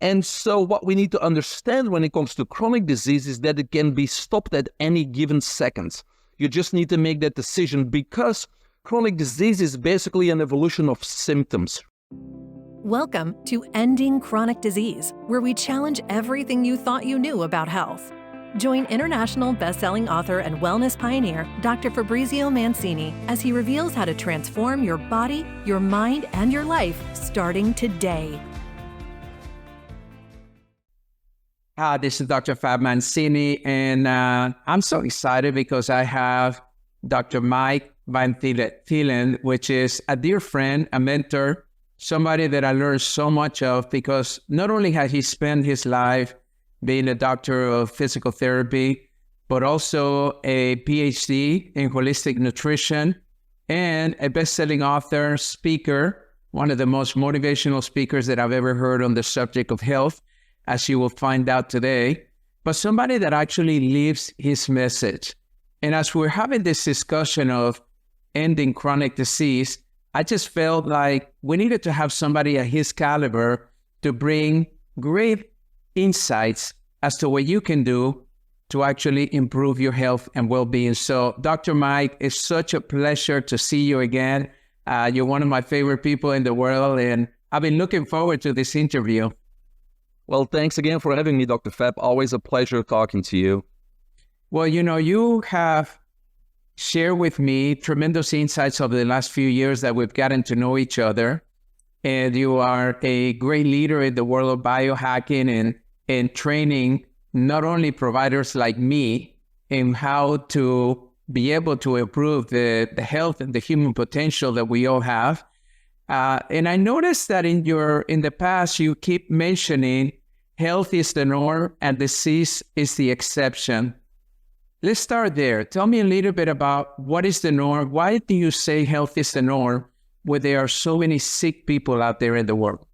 And so what we need to understand when it comes to chronic disease is that it can be stopped at any given second. You just need to make that decision because chronic disease is basically an evolution of symptoms. Welcome to Ending Chronic Disease, where we challenge everything you thought you knew about health. Join international best-selling author and wellness pioneer, Dr. Fabrizio Mancini, as he reveals how to transform your body, your mind, and your life starting today. This is Dr. Fab Mancini, and I'm so excited because I have Dr. Mike Van Thielen, which is a dear friend, a mentor, somebody that I learned so much of because not only has he spent his life being a doctor of physical therapy, but also a PhD in holistic nutrition and a best-selling author, speaker, one of the most motivational speakers that I've ever heard on the subject of health, as you will find out today, but somebody that actually lives his message. And as we're having this discussion of ending chronic disease, I just felt like we needed to have somebody at his caliber to bring great insights as to what you can do to actually improve your health and well-being. So, Dr. Mike, it's such a pleasure to see you again. You're one of my favorite people in the world, and I've been looking forward to this interview. Well, thanks again for having me, Dr. Fab. Always a pleasure talking to you. Well, you have shared with me tremendous insights over the last few years that we've gotten to know each other. And you are a great leader in the world of biohacking and training not only providers like me in how to be able to improve the health and the human potential that we all have. And I noticed that in the past, you keep mentioning health is the norm and disease is the exception. Let's start there. Tell me a little bit about what is the norm. Why do you say health is the norm where there are so many sick people out there in the world?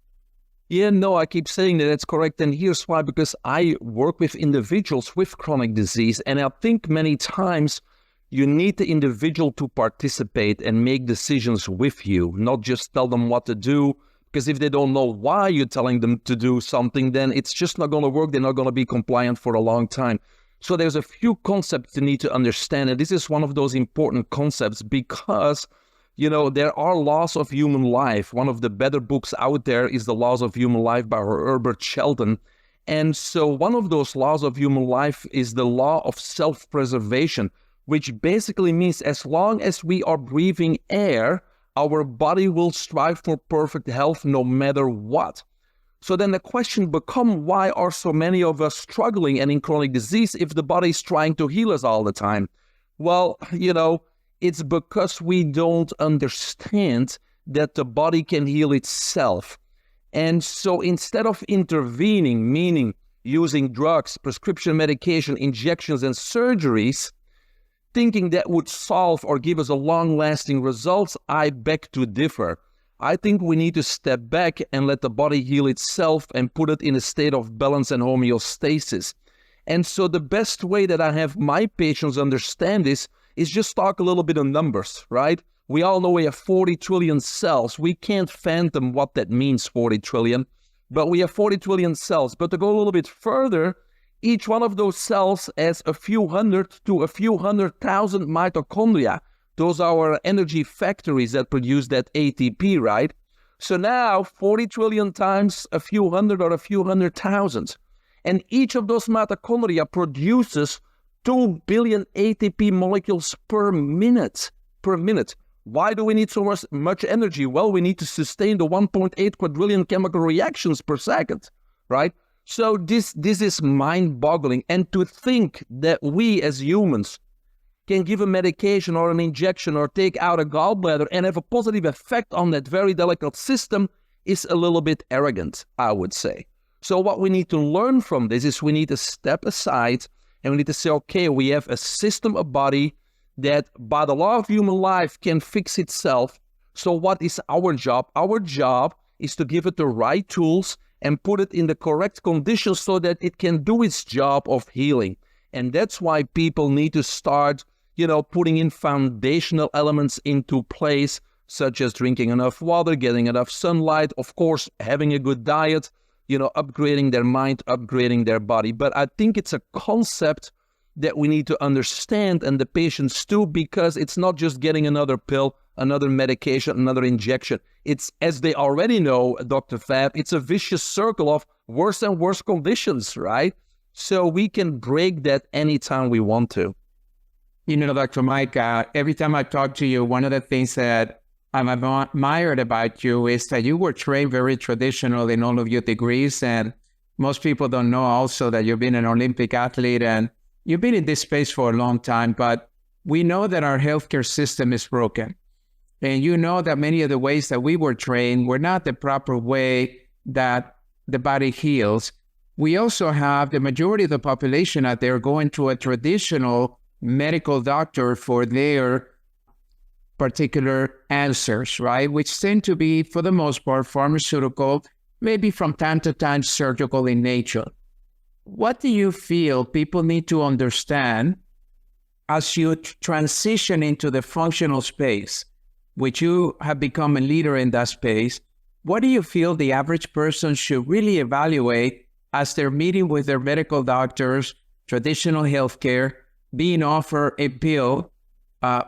Yeah, no, I keep saying that that's correct. And here's why, because I work with individuals with chronic disease. And I think many times you need the individual to participate and make decisions with you, not just tell them what to do. Because if they don't know why you're telling them to do something, then it's just not going to work. They're not going to be compliant for a long time. So there's a few concepts you need to understand. And this is one of those important concepts because, there are laws of human life. One of the better books out there is The Laws of Human Life by Herbert Shelton. And so one of those laws of human life is the law of self-preservation, which basically means as long as we are breathing air, our body will strive for perfect health no matter what. So then the question becomes, why are so many of us struggling and in chronic disease if the body is trying to heal us all the time? Well, it's because we don't understand that the body can heal itself. And so instead of intervening, meaning using drugs, prescription medication, injections, and surgeries, thinking that would solve or give us a long-lasting results, I beg to differ. I think we need to step back and let the body heal itself and put it in a state of balance and homeostasis. And so the best way that I have my patients understand this is just talk a little bit of numbers, right? We all know we have 40 trillion cells. We can't fathom what that means, 40 trillion, but we have 40 trillion cells. But to go a little bit further, each one of those cells has a few hundred to a few 100,000 mitochondria. Those are our energy factories that produce that ATP, right? So now 40 trillion times a few hundred or a few 100,000. And each of those mitochondria produces 2 billion ATP molecules per minute. Why do we need so much energy? Well, we need to sustain the 1.8 quadrillion chemical reactions per second, right? So this is mind-boggling. And to think that we as humans can give a medication or an injection or take out a gallbladder and have a positive effect on that very delicate system is a little bit arrogant, I would say. So what we need to learn from this is we need to step aside and we need to say, okay, we have a system, a body that by the law of human life can fix itself. So what is our job? Our job is to give it the right tools and put it in the correct conditions so that it can do its job of healing. And that's why people need to start putting in foundational elements into place, such as drinking enough water, getting enough sunlight, of course, having a good diet, upgrading their mind, upgrading their body. But I think it's a concept that we need to understand, and the patients too, because it's not just getting another pill, another medication, another injection. It's, as they already know, Dr. Fab, it's a vicious circle of worse and worse conditions, right? So we can break that anytime we want to. Dr. Mike, every time I talk to you, one of the things that I'm admired about you is that you were trained very traditional in all of your degrees. And most people don't know also that you've been an Olympic athlete and you've been in this space for a long time. But we know that our healthcare system is broken. And you know that many of the ways that we were trained were not the proper way that the body heals. We also have the majority of the population out there going to a traditional medical doctor for their particular answers, right? Which tend to be, for the most part, pharmaceutical, maybe from time to time surgical in nature. What do you feel people need to understand as you transition into the functional space, which you have become a leader in that space? What do you feel the average person should really evaluate as they're meeting with their medical doctors, traditional healthcare, being offered a pill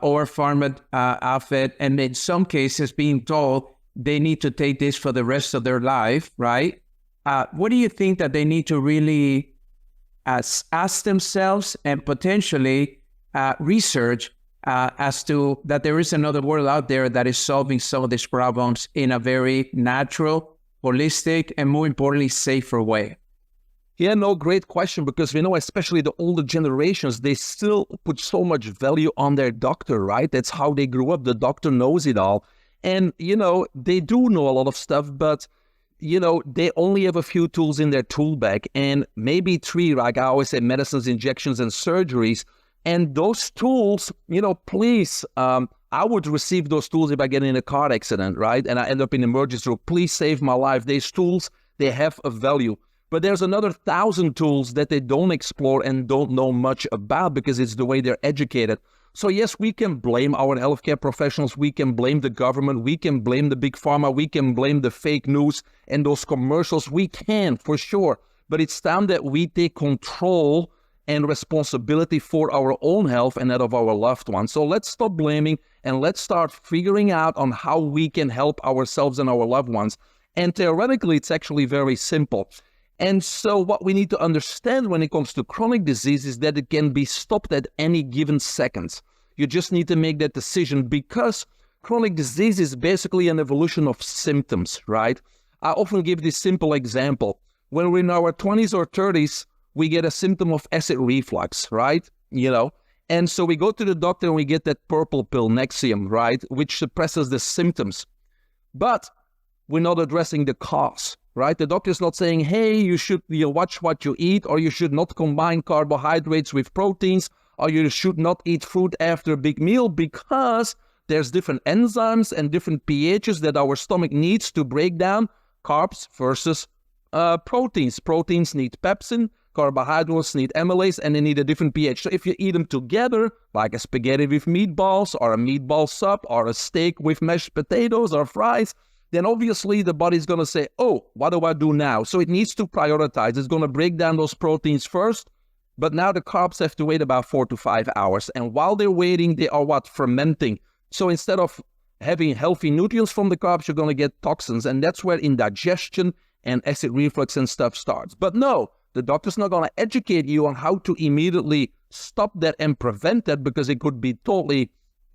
or pharma outfit, and in some cases being told they need to take this for the rest of their life, right? What do you think that they need to really ask themselves and potentially research as to that there is another world out there that is solving some of these problems in a very natural, holistic, and more importantly, safer way? Yeah, no, great question, because we know especially the older generations, they still put so much value on their doctor, right? That's how they grew up. The doctor knows it all. And, they do know a lot of stuff, but, they only have a few tools in their tool bag, and maybe 3, like I always say, medicines, injections, and surgeries. And those tools, please, I would receive those tools if I get in a car accident, right? And I end up in emergency room. Please save my life. These tools, they have a value. But there's another 1,000 tools that they don't explore and don't know much about because it's the way they're educated. So yes, we can blame our healthcare professionals. We can blame the government. We can blame the big pharma. We can blame the fake news and those commercials. We can, for sure. But it's time that we take control and responsibility for our own health and that of our loved ones. So let's stop blaming and let's start figuring out on how we can help ourselves and our loved ones. And theoretically, it's actually very simple. And so what we need to understand when it comes to chronic disease is that it can be stopped at any given second. You just need to make that decision because chronic disease is basically an evolution of symptoms, right? I often give this simple example. When we're in our 20s or 30s, we get a symptom of acid reflux, right? And so we go to the doctor and we get that purple pill, Nexium, right? Which suppresses the symptoms. But we're not addressing the cause. Right? The doctor's not saying, hey, you should watch what you eat, or you should not combine carbohydrates with proteins, or you should not eat fruit after a big meal because there's different enzymes and different pHs that our stomach needs to break down carbs versus proteins. Proteins need pepsin, carbohydrates need amylase, and they need a different pH. So if you eat them together, like a spaghetti with meatballs, or a meatball sub, or a steak with mashed potatoes or fries, then obviously the body's going to say, oh, what do I do now? So it needs to prioritize. It's going to break down those proteins first, but now the carbs have to wait about 4 to 5 hours. And while they're waiting, they are fermenting. So instead of having healthy nutrients from the carbs, you're going to get toxins. And that's where indigestion and acid reflux and stuff starts. But no, the doctor's not going to educate you on how to immediately stop that and prevent that because it could be totally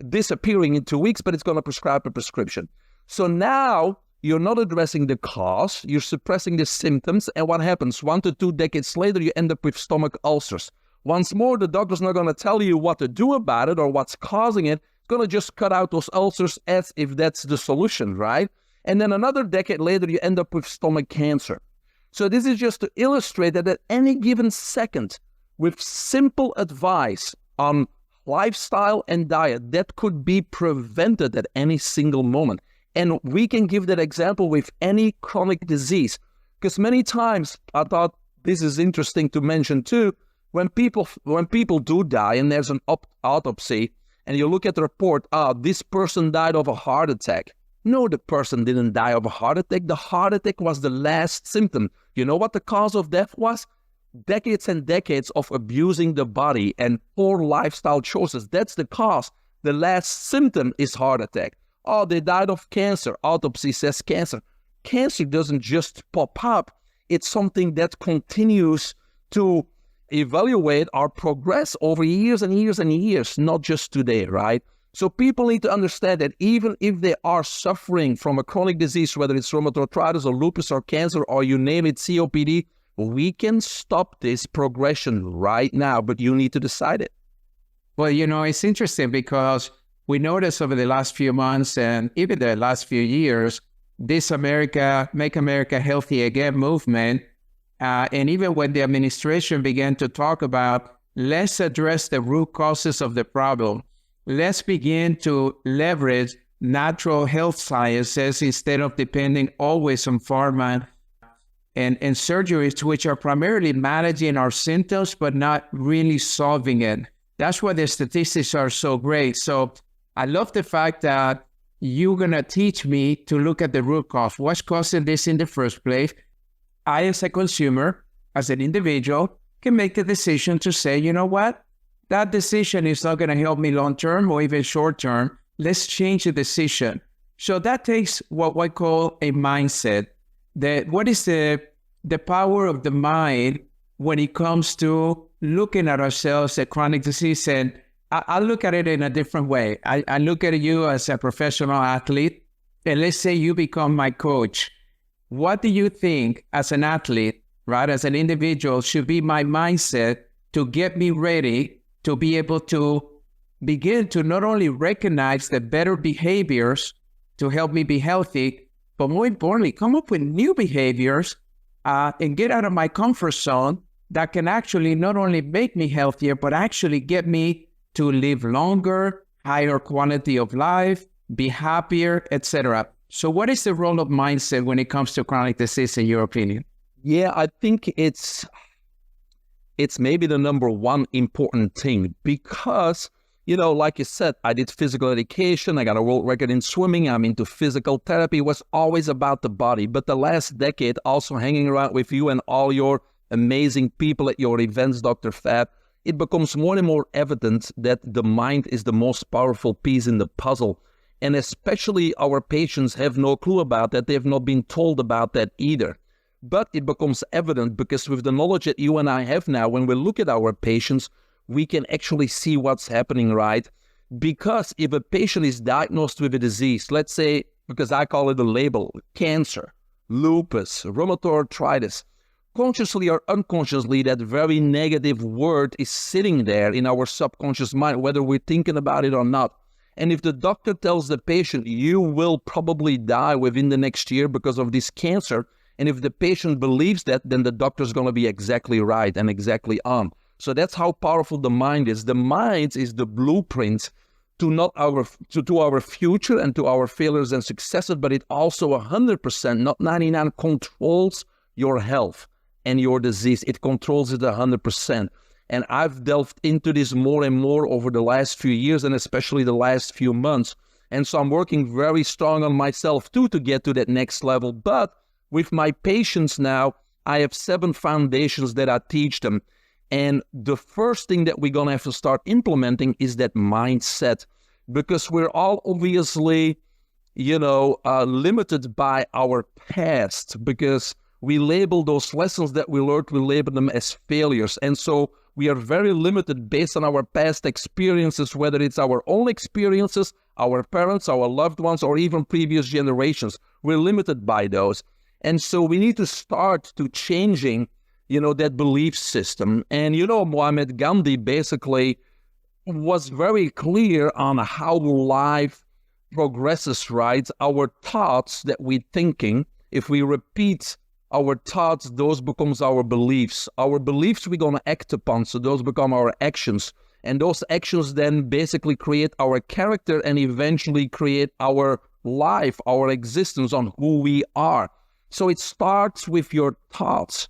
disappearing in 2 weeks, but it's going to prescribe a prescription. So now you're not addressing the cause, you're suppressing the symptoms, and what happens? 1 to 2 decades later, you end up with stomach ulcers. Once more, the doctor's not going to tell you what to do about it or what's causing it. It's going to just cut out those ulcers as if that's the solution, right? And then another decade later, you end up with stomach cancer. So this is just to illustrate that at any given second, with simple advice on lifestyle and diet, that could be prevented at any single moment. And we can give that example with any chronic disease. Because many times, I thought this is interesting to mention too, when people do die and there's an autopsy, and you look at the report, this person died of a heart attack. No, the person didn't die of a heart attack. The heart attack was the last symptom. You know what the cause of death was? Decades and decades of abusing the body and poor lifestyle choices. That's the cause. The last symptom is heart attack. Oh, they died of cancer. Autopsy says cancer. Cancer doesn't just pop up. It's something that continues to evaluate our progress over years and years and years, not just today, right? So people need to understand that even if they are suffering from a chronic disease, whether it's rheumatoid arthritis or lupus or cancer or you name it, COPD, we can stop this progression right now, but you need to decide it. Well, it's interesting because we noticed over the last few months and even the last few years, this Make America Healthy Again movement, and even when the administration began to talk about, let's address the root causes of the problem. Let's begin to leverage natural health sciences instead of depending always on pharma and surgeries, which are primarily managing our symptoms, but not really solving it. That's why the statistics are so great. So I love the fact that you're going to teach me to look at the root cause. What's causing this in the first place? I, as a consumer, as an individual, can make the decision to say, you know what? That decision is not going to help me long-term or even short-term. Let's change the decision. So that takes what I call a mindset. What is the power of the mind when it comes to looking at ourselves as chronic disease? And I look at it in a different way. I look at you as a professional athlete, and let's say you become my coach. What do you think as an athlete, right, as an individual, should be my mindset to get me ready to be able to begin to not only recognize the better behaviors to help me be healthy, but more importantly, come up with new behaviors and get out of my comfort zone that can actually not only make me healthier, but actually get me to live longer, higher quality of life, be happier, etc. So what is the role of mindset when it comes to chronic disease, in your opinion? Yeah, I think it's maybe the number one important thing because, like you said, I did physical education. I got a world record in swimming. I'm into physical therapy. It was always about the body. But the last decade, also hanging around with you and all your amazing people at your events, Dr. Fab, it becomes more and more evident that the mind is the most powerful piece in the puzzle. And especially our patients have no clue about that. They have not been told about that either. But it becomes evident because with the knowledge that you and I have now, when we look at our patients, we can actually see what's happening, right? Because if a patient is diagnosed with a disease, let's say, because I call it a label, cancer, lupus, rheumatoid arthritis, consciously or unconsciously, that very negative word is sitting there in our subconscious mind, whether we're thinking about it or not. And if the doctor tells the patient, you will probably die within the next year because of this cancer, and if the patient believes that, then the doctor's going to be exactly right and exactly on. So that's how powerful the mind is. The mind is the blueprint to our future and to our failures and successes, but it also 100%, not 99%, controls your health and your disease. It controls it 100%. And I've delved into this more and more over the last few years and especially the last few months. And so I'm working very strong on myself too to get to that next level. But with my patients now, I have 7 foundations that I teach them. And the first thing that we're going to have to start implementing is that mindset, because we're all obviously, limited by our past, because we label those lessons that we learned, we label them as failures. And so we are very limited based on our past experiences, whether it's our own experiences, our parents, our loved ones, or even previous generations. We're limited by those. And so we need to start to changing, that belief system. And, Muhammad Gandhi basically was very clear on how life progresses, right? Our thoughts that we're thinking, if we repeat our thoughts, those becomes our beliefs. Our beliefs we're going to act upon, so those become our actions. And those actions then basically create our character and eventually create our life, our existence on who we are. So it starts with your thoughts.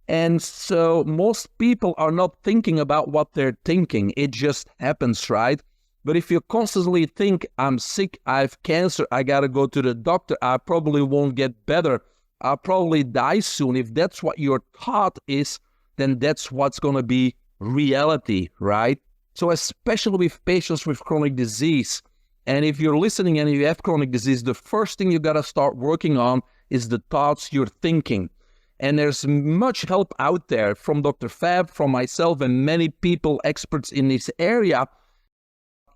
And so most people are not thinking about what they're thinking. It just happens, right? But if you constantly think, I'm sick, I have cancer, I got to go to the doctor, I probably won't get better, I'll probably die soon. If that's what your thought is, then that's what's going to be reality, right? So especially with patients with chronic disease, and if you're listening and you have chronic disease, the first thing you got to start working on is the thoughts you're thinking. And there's much help out there from Dr. Fab, from myself, and many people, experts in this area.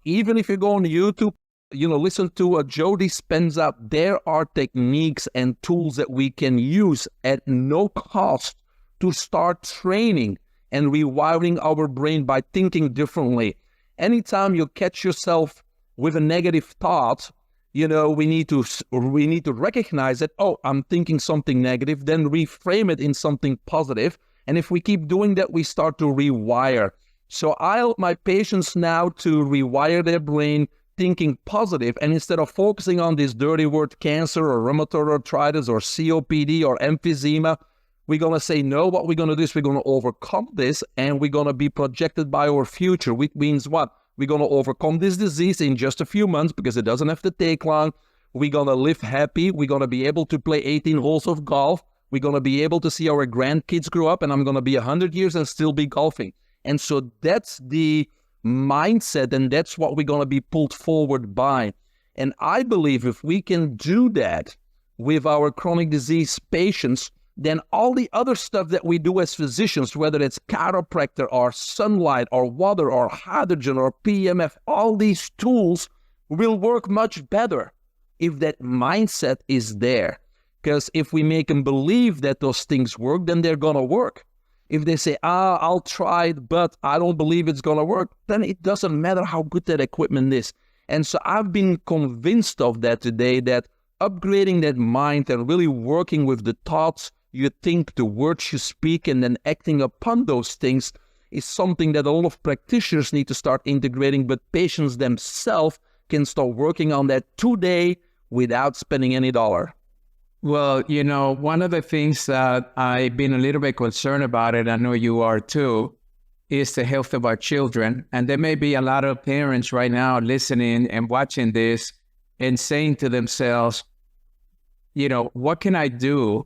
Even if you go on YouTube, listen to Joe Dispenza, there are techniques and tools that we can use at no cost to start training and rewiring our brain by thinking differently. Anytime you catch yourself with a negative thought, we need to recognize that, oh, I'm thinking something negative, then reframe it in something positive. And if we keep doing that, we start to rewire. So I help my patients now to rewire their brain thinking positive, and instead of focusing on this dirty word cancer or rheumatoid arthritis or COPD or emphysema, we're going to say, no, what we're going to do is we're going to overcome this, and we're going to be projected by our future, which means what? We're going to overcome this disease in just a few months because it doesn't have to take long. We're going to live happy. We're going to be able to play 18 holes of golf. We're going to be able to see our grandkids grow up, and I'm going to be 100 years and still be golfing. And so that's the mindset, and that's what we're going to be pulled forward by. And I believe if we can do that with our chronic disease patients, then all the other stuff that we do as physicians, whether it's chiropractor or sunlight or water or hydrogen or PMF, all these tools will work much better if that mindset is there. Because if we make them believe that those things work, then they're going to work. If they say, I'll try it, but I don't believe it's going to work, then it doesn't matter how good that equipment is. And so I've been convinced of that today, that upgrading that mind and really working with the thoughts you think, the words you speak, and then acting upon those things is something that a lot of practitioners need to start integrating, but patients themselves can start working on that today without spending any dollar. Well, one of the things that I've been a little bit concerned about, and I know you are too, is the health of our children. And there may be a lot of parents right now listening and watching this and saying to themselves, what can I do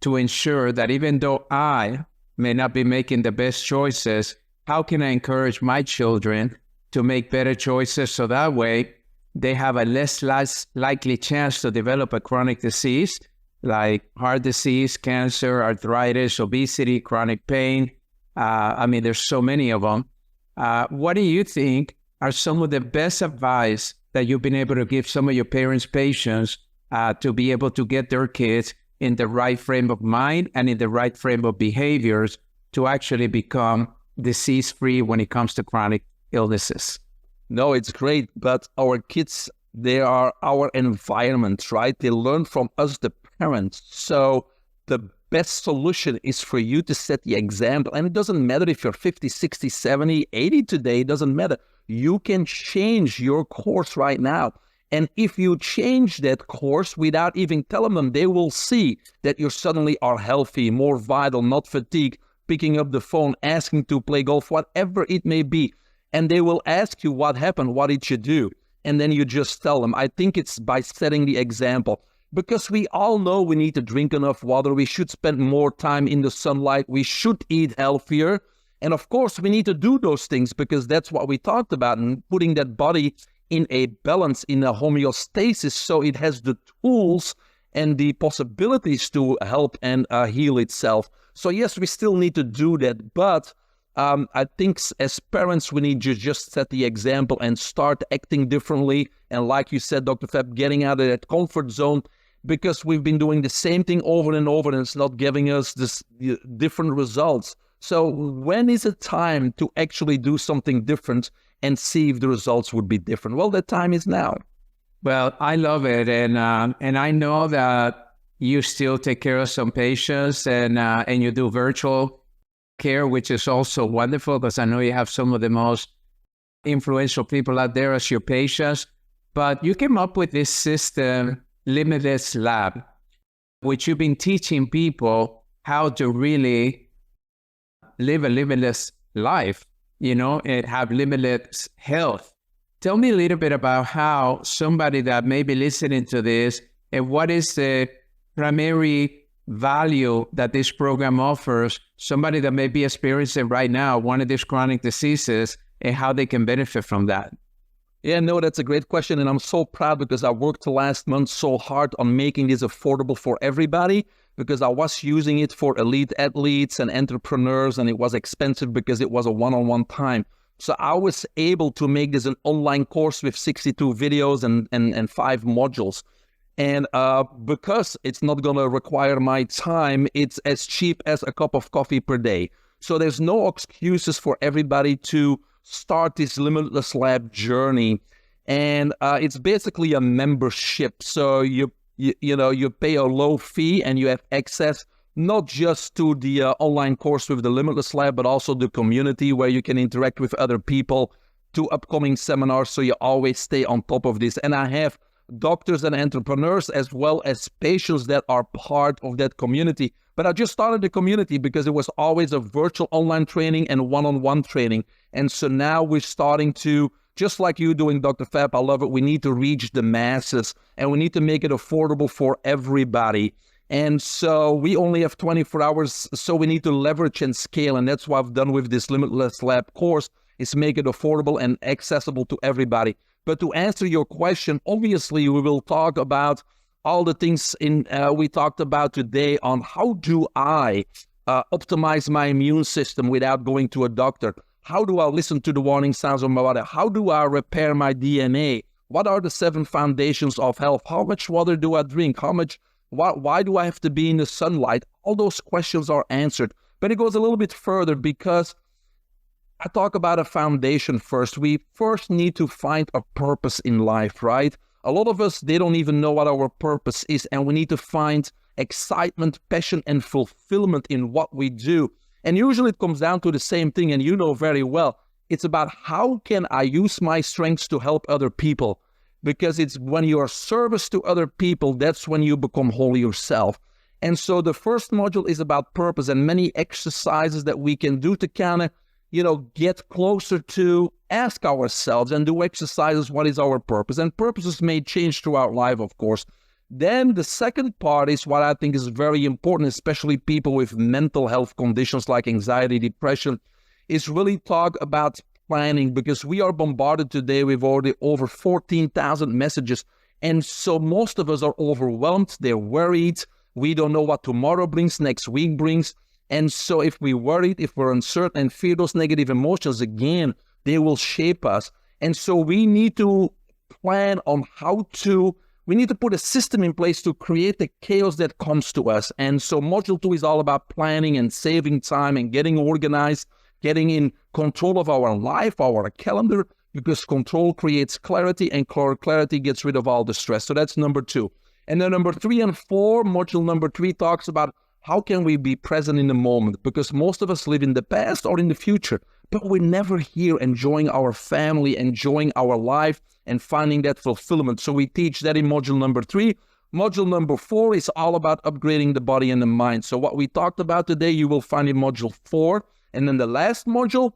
to ensure that even though I may not be making the best choices, how can I encourage my children to make better choices so that way they have a less likely chance to develop a chronic disease like heart disease, cancer, arthritis, obesity, chronic pain. There's so many of them. What do you think are some of the best advice that you've been able to give some of your parents, patients, to be able to get their kids in the right frame of mind and in the right frame of behaviors to actually become disease-free when it comes to chronic illnesses? No, it's great, but our kids, they are our environment, right? They learn from us, the parents. So the best solution is for you to set the example. And it doesn't matter if you're 50, 60, 70, 80 today, it doesn't matter. You can change your course right now. And if you change that course without even telling them, they will see that you suddenly are healthy, more vital, not fatigued, picking up the phone, asking to play golf, whatever it may be. And they will ask you what happened, what did you do? And then you just tell them. I think it's by setting the example. Because we all know we need to drink enough water, we should spend more time in the sunlight, we should eat healthier. And of course, we need to do those things because that's what we talked about, and putting that body in a balance, in a homeostasis, so it has the tools and the possibilities to help and heal itself. So yes, we still need to do that, but I think as parents, we need to just set the example and start acting differently. And like you said, Dr. Fab, getting out of that comfort zone, because we've been doing the same thing over and over and it's not giving us this different results. So when is it time to actually do something different and see if the results would be different? Well, the time is now. Well, I love it. And I know that you still take care of some patients and you do virtual care, which is also wonderful because I know you have some of the most influential people out there as your patients. But you came up with this system, Limitless Lab, which you've been teaching people how to really live a limitless life, and have limitless health. Tell me a little bit about how somebody that may be listening to this, and what is the primary value that this program offers, somebody that may be experiencing right now one of these chronic diseases, and how they can benefit from that. Yeah, no, that's a great question. And I'm so proud because I worked last month so hard on making this affordable for everybody, because I was using it for elite athletes and entrepreneurs, and it was expensive because it was a one-on-one time. So I was able to make this an online course with 62 videos and 5 modules. And because it's not going to require my time, it's as cheap as a cup of coffee per day. So there's no excuses for everybody to start this Limitless Lab journey. And it's basically a membership. So you pay a low fee and you have access not just to the online course with the Limitless Lab, but also the community where you can interact with other people, to upcoming seminars, so you always stay on top of this. And I have doctors and entrepreneurs as well as patients that are part of that community. But I just started the community because it was always a virtual online training and one-on-one training. And so now we're starting to, just like you doing, Dr. Fab, I love it, we need to reach the masses and we need to make it affordable for everybody. And so we only have 24 hours, so we need to leverage and scale. And that's what I've done with this Limitless Lab course, is make it affordable and accessible to everybody. But to answer your question, obviously we will talk about all the things we talked about today on how do I optimize my immune system without going to a doctor? How do I listen to the warning sounds of my body? How do I repair my DNA? What are the 7 foundations of health? How much water do I drink? Why do I have to be in the sunlight? All those questions are answered. But it goes a little bit further, because I talk about a foundation first. We first need to find a purpose in life, right? A lot of us, they don't even know what our purpose is, and we need to find excitement, passion, and fulfillment in what we do. And usually it comes down to the same thing, and you know very well. It's about how can I use my strengths to help other people? Because it's when you are service to other people, that's when you become whole yourself. And so the first module is about purpose, and many exercises that we can do to kind of, get closer to ask ourselves and do exercises, what is our purpose? And purposes may change throughout life, of course. Then the second part is what I think is very important, especially people with mental health conditions like anxiety, depression, is really talk about planning, because we are bombarded today with already over 14,000 messages. And so most of us are overwhelmed, they're worried, we don't know what tomorrow brings, next week brings. And so if we're worried, if we're uncertain and fear those negative emotions, again, they will shape us. And so we need to plan on we need to put a system in place to create the chaos that comes to us. And so module 2 is all about planning and saving time and getting organized, getting in control of our life, our calendar, because control creates clarity, and clarity gets rid of all the stress. So that's number 2. And then number 3 and 4, module number 3 talks about how can we be present in the moment, because most of us live in the past or in the future, but we're never here enjoying our family, enjoying our life, and finding that fulfillment. So we teach that in module number 3. Module number 4 is all about upgrading the body and the mind. So what we talked about today, you will find in module 4. And then the last module,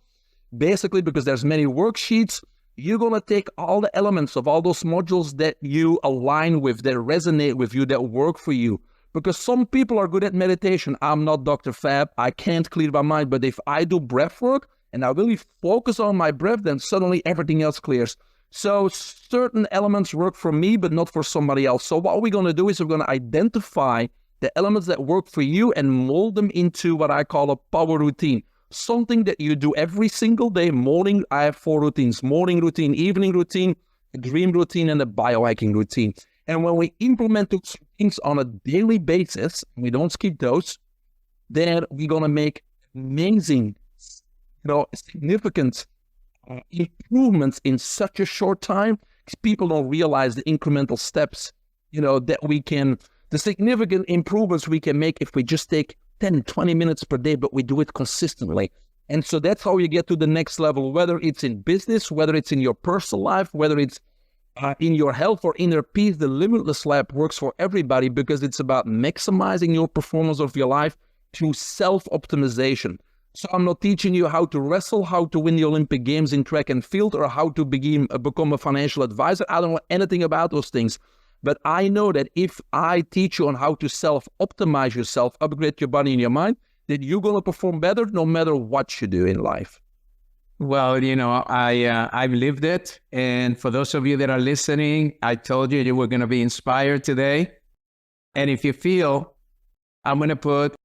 basically, because there's many worksheets, you're going to take all the elements of all those modules that you align with, that resonate with you, that work for you. Because some people are good at meditation. I'm not Dr. Fab. I can't clear my mind. But if I do breath work and I really focus on my breath, then suddenly everything else clears. So certain elements work for me, but not for somebody else. So what we're going to do is we're going to identify the elements that work for you and mold them into what I call a power routine. Something that you do every single day. Morning, I have 4 routines. Morning routine, evening routine, a dream routine, and a biohacking routine. And when we implement those things on a daily basis, we don't skip those, then we're going to make amazing, significant improvements in such a short time. Because people don't realize the incremental steps, that we can, the significant improvements we can make if we just take 10, 20 minutes per day, but we do it consistently. And so that's how you get to the next level, whether it's in business, whether it's in your personal life, whether it's in your health or inner peace. The Limitless Lab works for everybody, because it's about maximizing your performance of your life through self-optimization. So I'm not teaching you how to wrestle, how to win the Olympic Games in track and field, or how to become a financial advisor. I don't know anything about those things. But I know that if I teach you on how to self-optimize yourself, upgrade your body and your mind, that you're going to perform better no matter what you do in life. Well, I've lived it. And for those of you that are listening, I told you you were going to be inspired today. And if you feel, I'm going to put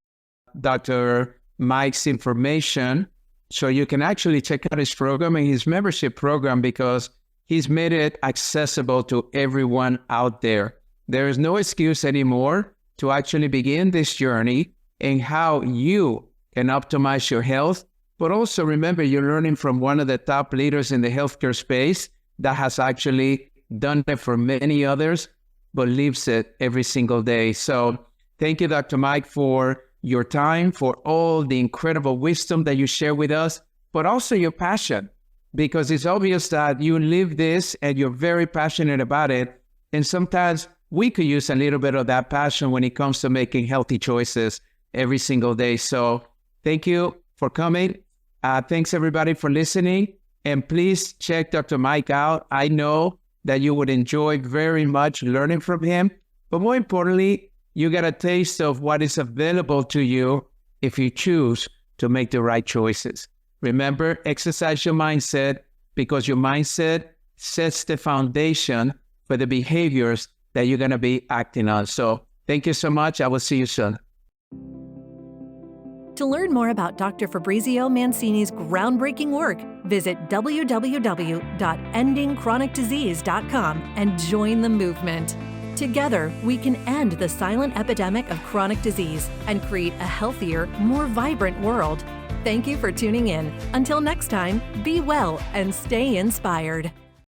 Dr. Mike's information so you can actually check out his program and his membership program, because he's made it accessible to everyone out there. There is no excuse anymore to actually begin this journey and how you can optimize your health. But also remember, you're learning from one of the top leaders in the healthcare space that has actually done it for many others, but lives it every single day. So thank you, Dr. Mike, for your time, for all the incredible wisdom that you share with us, but also your passion, because it's obvious that you live this and you're very passionate about it. And sometimes we could use a little bit of that passion when it comes to making healthy choices every single day. So thank you for coming. Thanks everybody for listening. And please check Dr. Mike out. I know that you would enjoy very much learning from him, but more importantly, you get a taste of what is available to you if you choose to make the right choices. Remember, exercise your mindset, because your mindset sets the foundation for the behaviors that you're going to be acting on. So thank you so much. I will see you soon. To learn more about Dr. Fabrizio Mancini's groundbreaking work, visit www.endingchronicdisease.com and join the movement. Together, we can end the silent epidemic of chronic disease and create a healthier, more vibrant world. Thank you for tuning in. Until next time, be well and stay inspired.